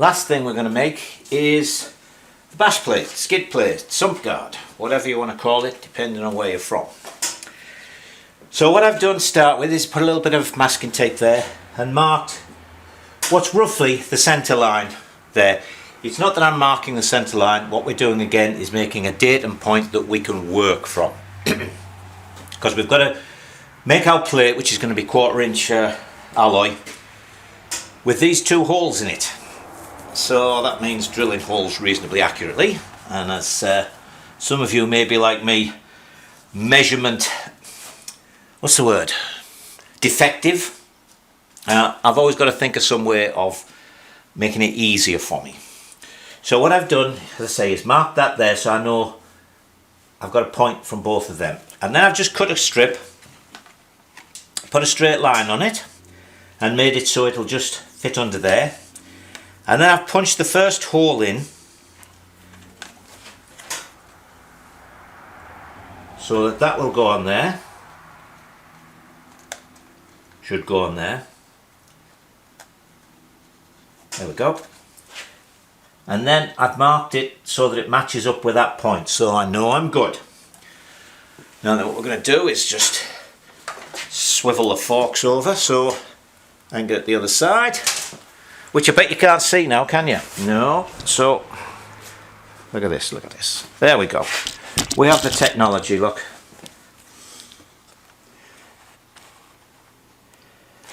last thing we're going to make is the bash plate, skid plate, sump guard, whatever you want to call it, depending on where you're from. So what I've done to start with is put a little bit of masking tape there and marked what's roughly the centre line there. It's not that I'm marking the centre line, what we're doing again is making a datum point that we can work from. Because we've got to make our plate, which is going to be 1/4 inch alloy, with these 2 holes in it. So that means drilling holes reasonably accurately, and as some of you may be like me, measurement, what's the word, defective. I've always got to think of some way of making it easier for me. So what I've done, as I say, is mark that there so I know I've got a point from both of them. And then I've just cut a strip, put a straight line on it, and made it so it'll just fit under there. And then I've punched the first hole in so that that will go on there. Should go on there. There we go. And then I've marked it so that it matches up with that point, so I know I'm good. Now then what we're going to do is just swivel the forks over so I can get at the other side, which I bet you can't see now, can you? No. So look at this, look at this. There we go. We have the technology, look.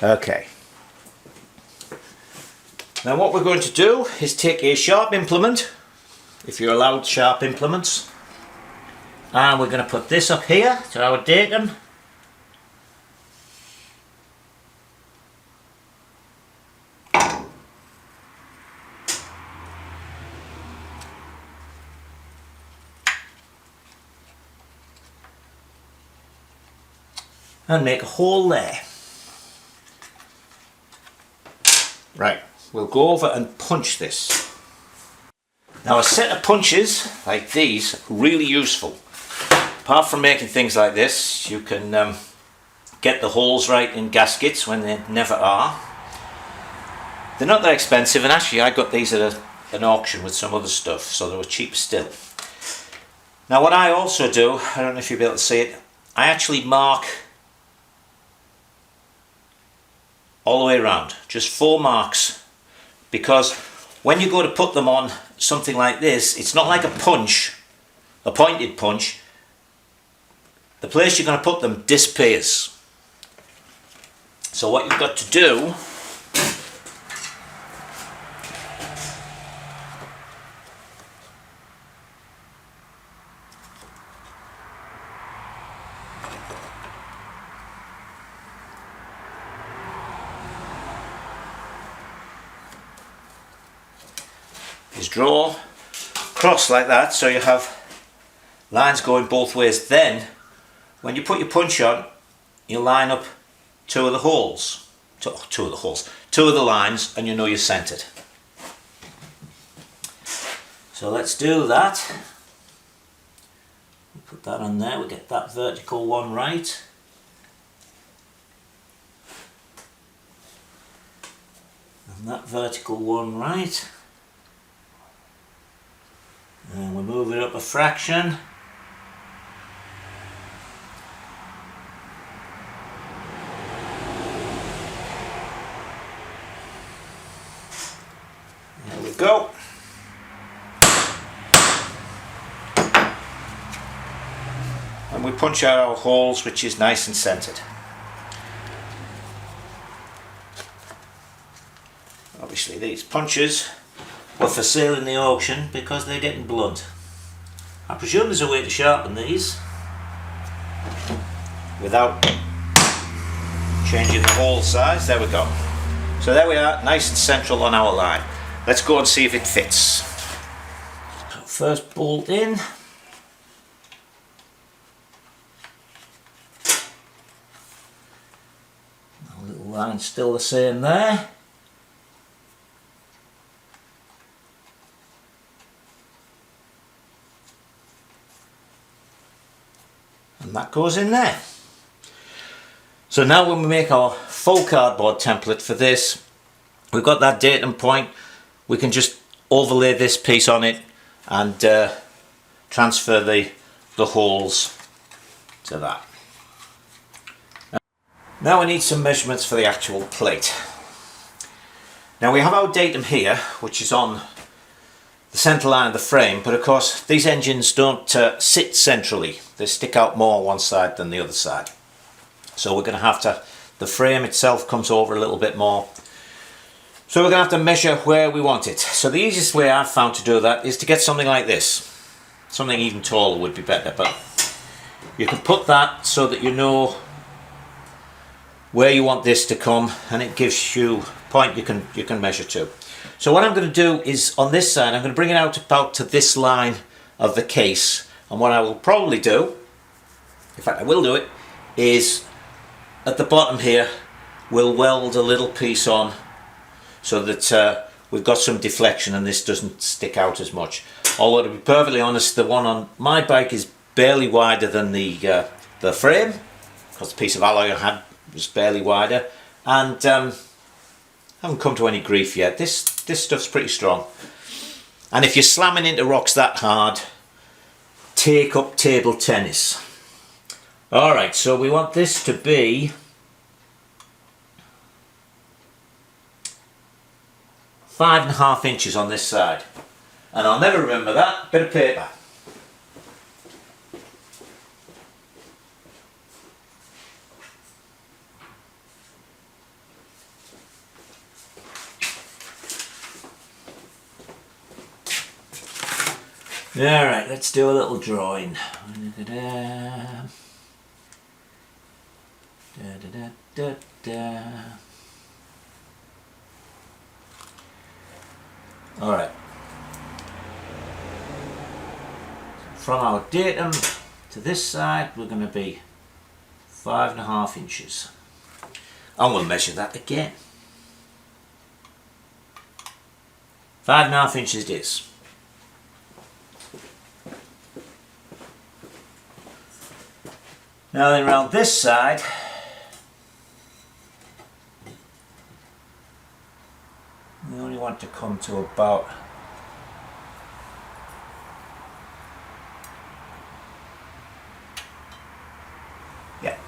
Okay. Now what we're going to do is take a sharp implement, if you're allowed sharp implements, and we're going to put this up here to our datum. And make a hole there. Right, we'll go over and punch this. Now a set of punches like these are really useful. Apart from making things like this, you can get the holes right in gaskets when they never are. They're not that expensive, and actually I got these at an auction with some other stuff, so they were cheap still. Now what I also do, I don't know if you'll be able to see it, I actually mark all the way around, just 4 marks, because when you go to put them on something like this, it's not like a punch, a pointed punch. The place you're going to put them disappears. So what you've got to do is draw across like that, so you have lines going both ways. Then when you put your punch on, you line up 2 of the holes, 2 of the lines, and you know you're centered. So let's do that. Put that on there, we get that vertical one right. And that vertical one right. And we move it up a fraction. There we go. And we punch out our holes, which is nice and centered. Obviously these punches were for sale in the auction because they're getting blunt. I presume there's a way to sharpen these without changing the hole size. There we go. So there we are, nice and central on our line. Let's go and see if it fits. First bolt in. Our little line's still the same there. And that goes in there. So now when we make our full cardboard template for this, we've got that datum point we can just overlay this piece on it and transfer the holes to that. Now we need some measurements for the actual plate. Now we have our datum here, which is on the centre line of the frame, but of course these engines don't sit centrally. They stick out more one side than the other side. So we're going to have to, the frame itself comes over a little bit more. So we're going to have to measure where we want it. So the easiest way I've found to do that is to get something like this. Something even taller would be better, but you can put that so that you know where you want this to come, and it gives you a point you can measure to. So what I'm going to do is on this side, I'm going to bring it out about to this line of the case, and what I will probably do, in fact I will do it, is at the bottom here we'll weld a little piece on so that we've got some deflection and this doesn't stick out as much. Although to be perfectly honest, the one on my bike is barely wider than the frame, because the piece of alloy I had was barely wider, and I haven't come to any grief yet. This stuff's pretty strong, and if you're slamming into rocks that hard, take up table tennis. Alright, so we want this to be 5.5 inches on this side, and I'll never remember that. Bit of paper. Alright, let's do a little drawing. Alright. From our datum to this side, we're going to be 5.5 inches. And we'll measure that again. 5.5 inches it is. Now then, round this side, we only want to come to about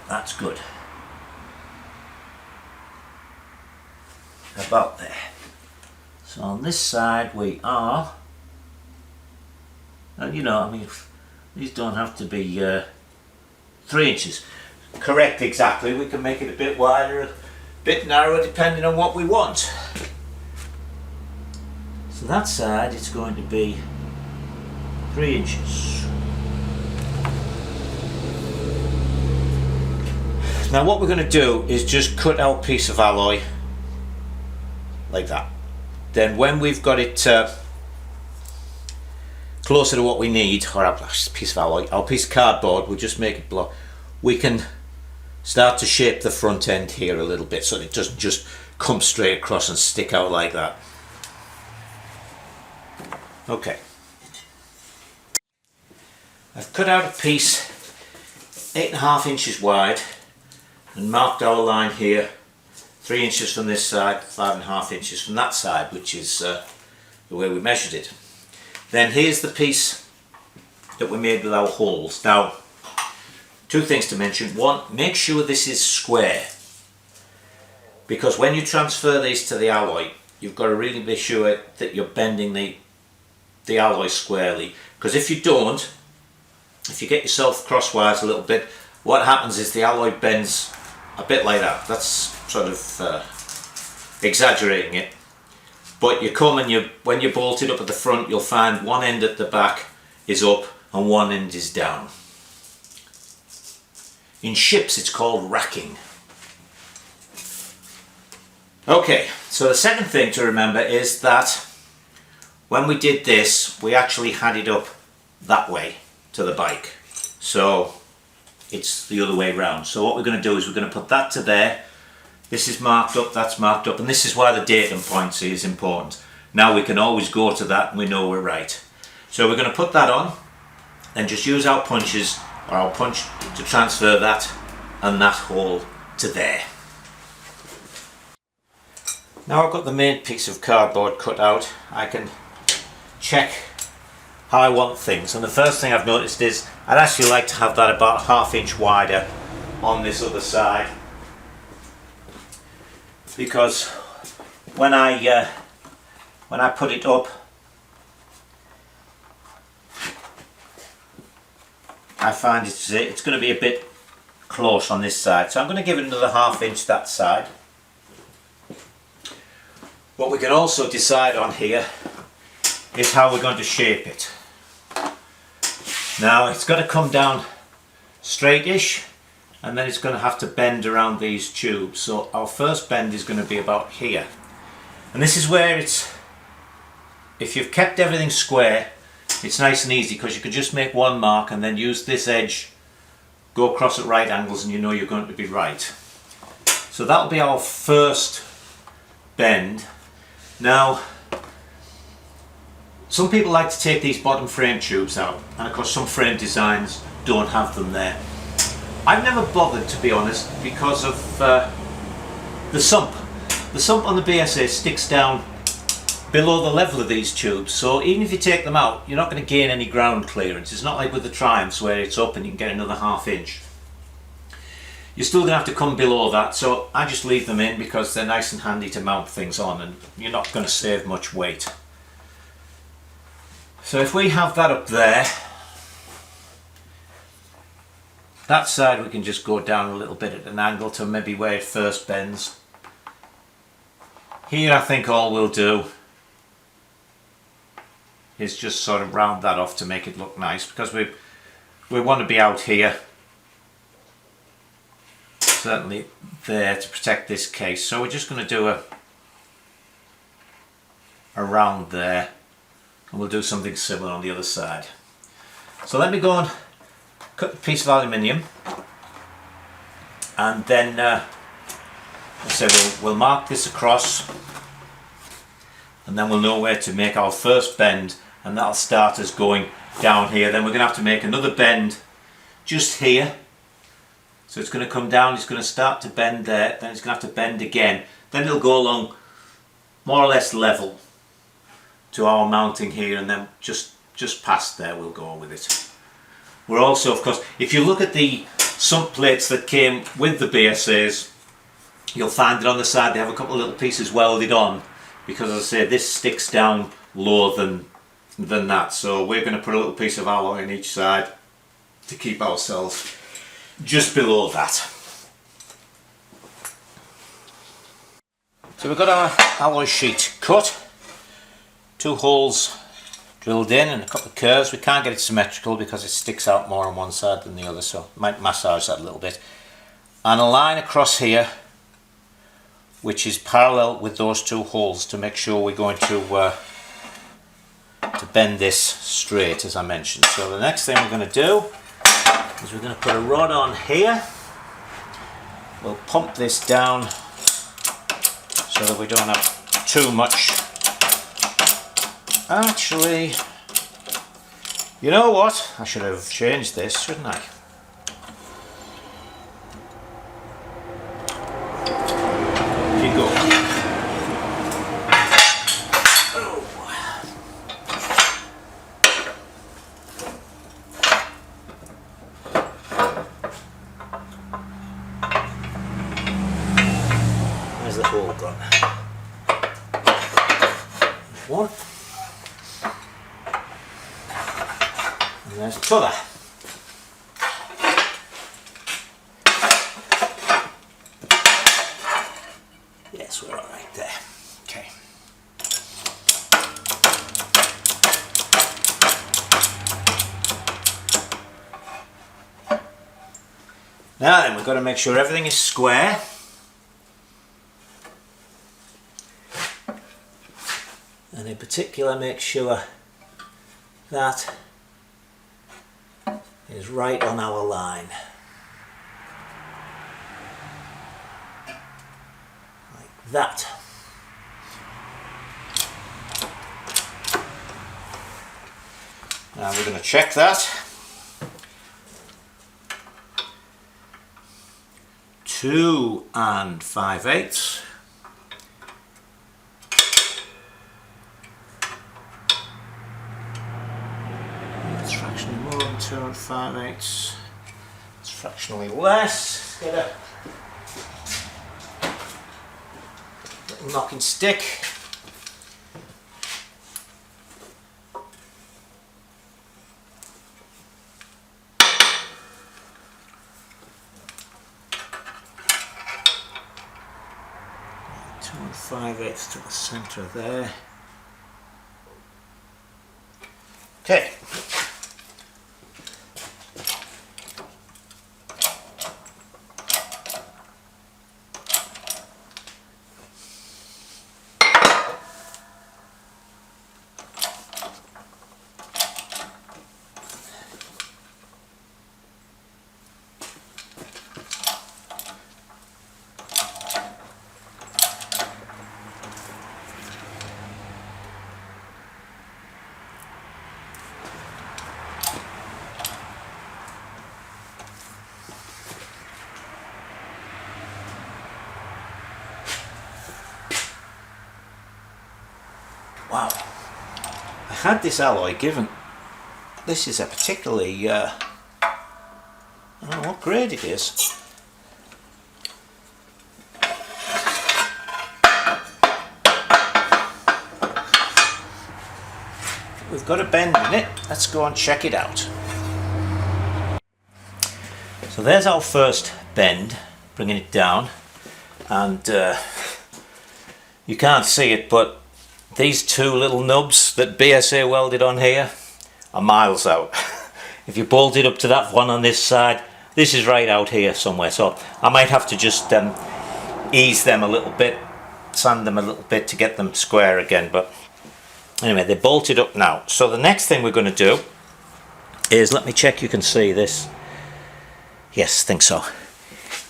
that's good. About there. So on this side we are, and you know, I mean, these don't have to be 3 inches. Correct, exactly. We can make it a bit wider, a bit narrower, depending on what we want. So that side, it's going to be 3 inches. Now what we're going to do is just cut our piece of alloy like that. Then when we've got it closer to what we need, or our piece of alloy, our piece of cardboard, we'll just make it block. We can start to shape the front end here a little bit so that it doesn't just come straight across and stick out like that. Okay. I've cut out a piece 8.5 inches wide and marked our line here, 3 inches from this side, 5.5 inches from that side, which is the way we measured it. Then here's the piece that we made with our holes. Now, two things to mention. One, make sure this is square, because when you transfer these to the alloy, you've got to really be sure that you're bending the alloy squarely, because if you don't, if you get yourself crosswise a little bit, what happens is the alloy bends a bit like that. That's sort of exaggerating it, but you come and when you bolt it up at the front, you'll find one end at the back is up and one end is down. In ships it's called racking. Okay, so the second thing to remember is that when we did this, we actually had it up that way to the bike. So it's the other way round. So what we're going to do is we're going to put that to there. This is marked up, that's marked up, and this is why the datum point is important. Now we can always go to that and we know we're right. So we're going to put that on and just use our punches, or our punch, to transfer that and that hole to there. Now I've got the main piece of cardboard cut out, I can check how I want things, and the first thing I've noticed is I'd actually like to have that about 1/2 inch wider on this other side, because when I put it up, I find it's going to be a bit close on this side, so I'm going to give it another 1/2 inch that side. What we can also decide on here is how we're going to shape it. Now it's got to come down straightish, and then it's going to have to bend around these tubes. So our first bend is going to be about here, and this is where it's, if you've kept everything square, it's nice and easy, because you can just make one mark and then use this edge, go across at right angles, and you know you're going to be right. So that'll be our first bend. Now, some people like to take these bottom frame tubes out, and of course some frame designs don't have them there. I've never bothered, to be honest, because of the sump. The sump on the BSA sticks down below the level of these tubes, so even if you take them out, you're not going to gain any ground clearance. It's not like with the Triumphs where it's up and you can get another 1/2 inch. You're still going to have to come below that, so I just leave them in because they're nice and handy to mount things on, and you're not going to save much weight. So if we have that up there, that side we can just go down a little bit at an angle to maybe where it first bends. Here I think all we'll do is just sort of round that off to make it look nice, because we want to be out here, certainly there, to protect this case. So we're just going to do a round there, and we'll do something similar on the other side. So let me go and cut a piece of aluminium, and then we'll mark this across, and then we'll know where to make our first bend, and that'll start us going down here. Then we're going to have to make another bend just here. So it's going to come down, it's going to start to bend there, then it's going to have to bend again. Then it'll go along more or less level to our mounting here, and then just past there we'll go with it. We're also, of course, if you look at the sump plates that came with the BSAs, you'll find that on the side they have a couple of little pieces welded on, because as I say, this sticks down lower than that. So we're going to put a little piece of alloy on each side to keep ourselves just below that. So we've got our alloy sheet cut, 2 holes drilled in and a couple of curves. We can't get it symmetrical because it sticks out more on one side than the other, so might massage that a little bit. And a line across here which is parallel with those 2 holes to make sure we're going to bend this straight, as I mentioned. So the next thing we're going to do is we're going to put a rod on here. We'll pump this down so that we don't have too much. Actually, you know what? I should have changed this, shouldn't I? Here you go. Where's the hole gone? One. And there's the other. Yes, we're all right there. Okay. Now then, we've got to make sure everything is square. And in particular, make sure that is right on our line. Like that. Now we're going to check that. 2 5/8. 5/8. It's fractionally less. Get a little knocking stick. Two and 5/8 to the centre there. Okay. Wow, I had this alloy given. This is a particularly, I don't know what grade it is. We've got a bend in it. Let's go and check it out. So there's our first bend, bringing it down, and you can't see it, but these two little nubs that BSA welded on here are miles out. If you bolt it up to that one on this side, this is right out here somewhere, so I might have to just ease them a little bit, sand them a little bit to get them square again. But anyway, they're bolted up now. So the next thing we're going to do is, let me check you can see this. Yes, I think so.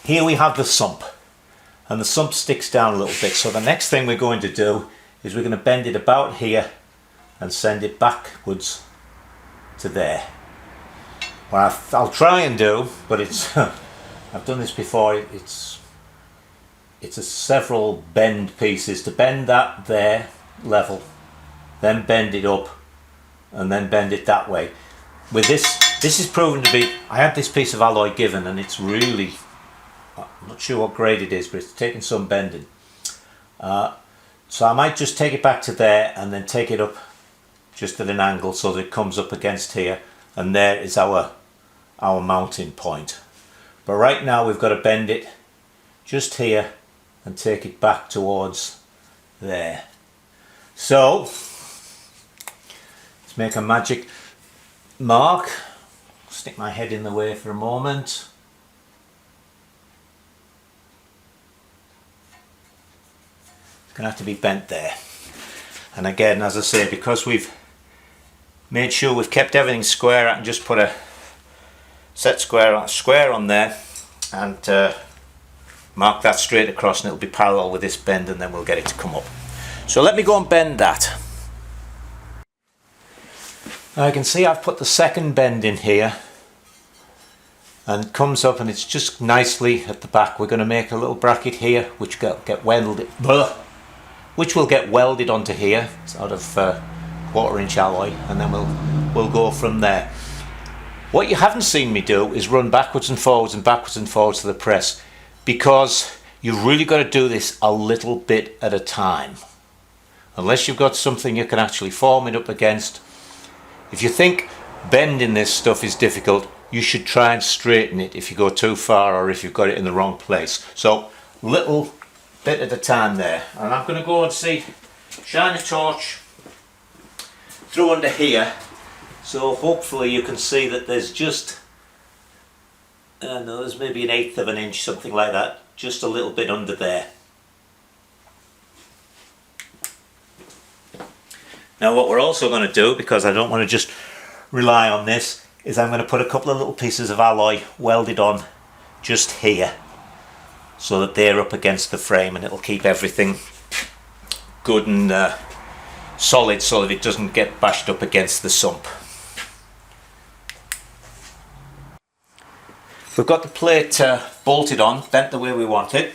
Here we have the sump, and the sump sticks down a little bit. So the next thing we're going to do is we're going to bend it about here and send it backwards to there. Well, I'll try and do, but it's I've done this before. It's a several bend pieces to bend that there level, then bend it up, and then bend it that way. With this is proven to be, I had this piece of alloy given, and it's really, I'm not sure what grade it is, but it's taken some bending. So I might just take it back to there and then take it up just at an angle so that it comes up against here, and there is our mounting point. But right now we've got to bend it just here and take it back towards there. So let's make a magic mark. Stick my head in the way for a moment. Going to have to be bent there, and again, as I say, because we've made sure we've kept everything square, I can just put a set square on there and mark that straight across, and it'll be parallel with this bend, and then we'll get it to come up. So let me go and bend that. Now you can see I've put the second bend in here, and it comes up and it's just nicely at the back. We're going to make a little bracket here which will get welded onto here. It's out of 1/4 inch alloy, and then we'll go from there. What you haven't seen me do is run backwards and forwards to the press, because you've really got to do this a little bit at a time. Unless you've got something you can actually form it up against. If you think bending this stuff is difficult, you should try and straighten it if you go too far or if you've got it in the wrong place. So little bit at a time there, and I'm going to go and shine a torch through under here, so hopefully you can see that there's just there's maybe 1/8 of an inch, something like that, just a little bit under there. Now what we're also going to do, because I don't want to just rely on this, is I'm going to put a couple of little pieces of alloy welded on just here, so that they're up against the frame, and it'll keep everything good and solid so that it doesn't get bashed up against the sump. We've got the plate bolted on, bent the way we want it.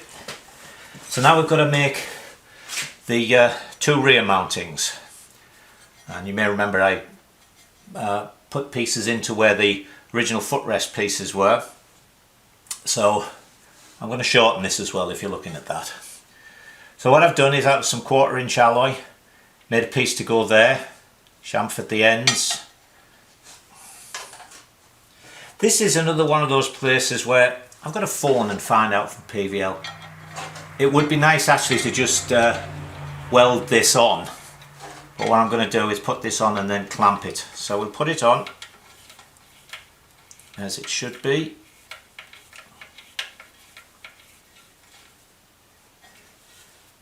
So now we've got to make the two rear mountings. And you may remember I put pieces into where the original footrest pieces were. So I'm going to shorten this as well if you're looking at that. So what I've done is out of some 1/4 inch alloy, made a piece to go there, chamfered the ends. This is another one of those places where I've got to phone and find out from PVL. It would be nice actually to just weld this on, but what I'm going to do is put this on and then clamp it. So we'll put it on as it should be.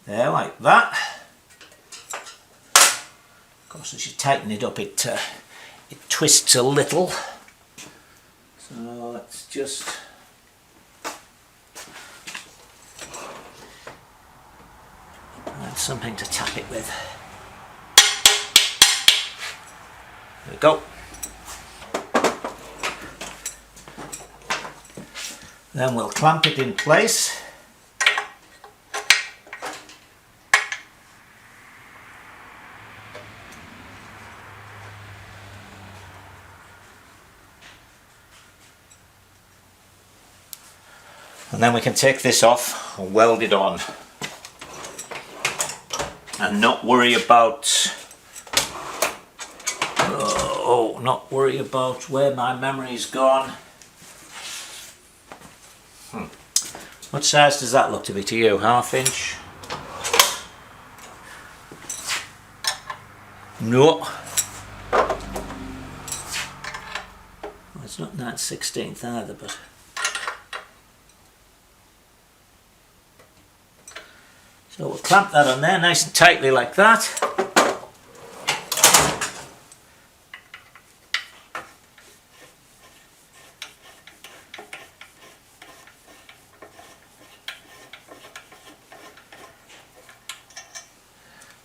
There, like that. Of course, as you tighten it up, it twists a little. So let's just add something to tap it with. There we go. Then we'll clamp it in place. And then we can take this off and weld it on and not worry about not worry about where my memory's gone. What size does that look to be to you? 1/2 inch? No. Well, it's not 9/16 either, but so we'll clamp that on there nice and tightly like that.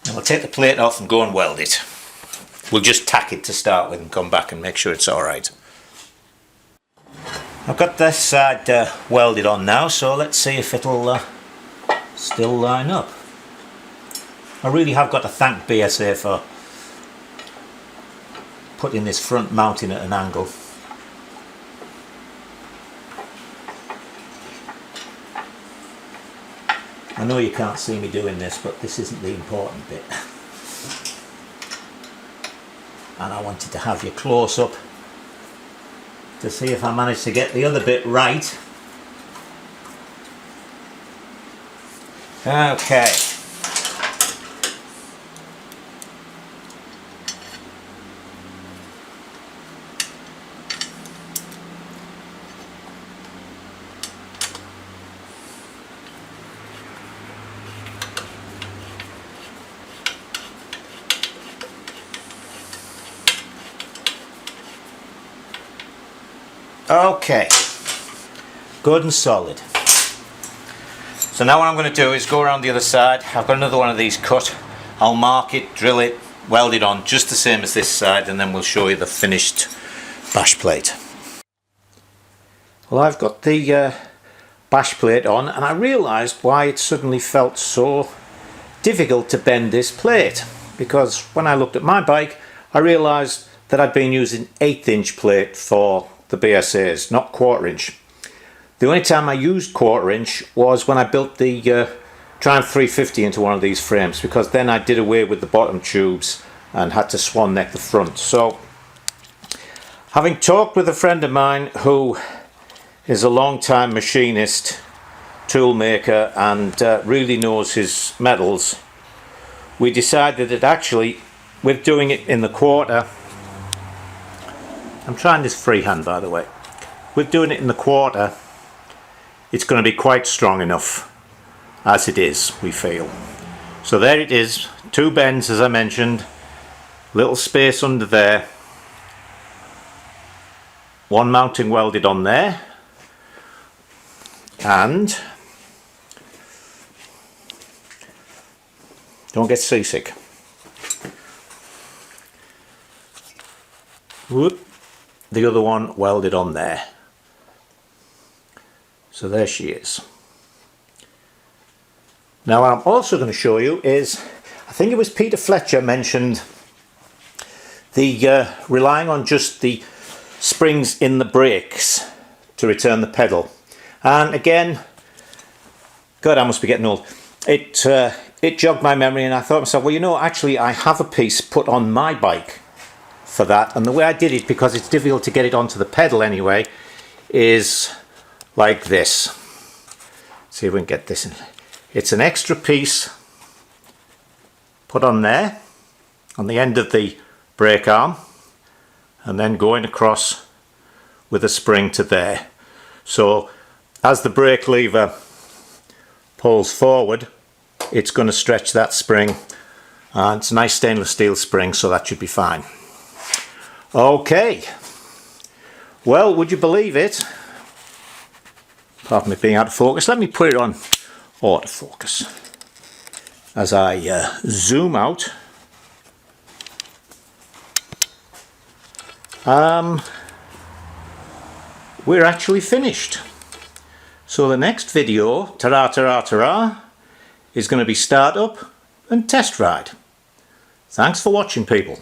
And we'll take the plate off and go and weld it. We'll just tack it to start with and come back and make sure it's alright. I've got this side welded on now, so let's see if it'll still line up. I really have got to thank BSA for putting this front mounting at an angle. I know you can't see me doing this, but this isn't the important bit. And I wanted to have you close up to see if I managed to get the other bit right. Okay. Okay. Good and solid. So now what I'm going to do is go around the other side. I've got another one of these cut. I'll mark it, drill it, weld it on just the same as this side, and then we'll show you the finished bash plate. Well, I've got the bash plate on, and I realised why it suddenly felt so difficult to bend this plate, because when I looked at my bike I realised that I'd been using 1/8 inch plate for the BSAs, not 1/4 inch. The only time I used 1/4 inch was when I built the Triumph 350 into one of these frames, because then I did away with the bottom tubes and had to swan neck the front. So having talked with a friend of mine who is a long-time machinist, tool maker, and really knows his metals, we decided that actually with doing it in the 1/4, I'm trying this freehand by the way, with doing it in the 1/4 it's going to be quite strong enough as it is, we feel. So there it is, 2 bends as I mentioned, little space under there, 1 mounting welded on there, and don't get seasick. Whoop, the other one welded on there. So there she is. Now what I'm also going to show you is, I think it was Peter Fletcher mentioned the relying on just the springs in the brakes to return the pedal. And again, God, I must be getting old. It jogged my memory, and I thought to myself, well, you know, actually I have a piece put on my bike for that, and the way I did it, because it's difficult to get it onto the pedal anyway, is like this. See if we can get this in. It's an extra piece put on there on the end of the brake arm, and then going across with a spring to there. So as the brake lever pulls forward, it's going to stretch that spring, and it's a nice stainless steel spring, so that should be fine. Okay, well, would you believe it, apart from it being out of focus, let me put it on autofocus as I zoom out. We're actually finished. So the next video, ta-ra, ta-ra, ta-ra, is going to be start up and test ride. Thanks for watching, people.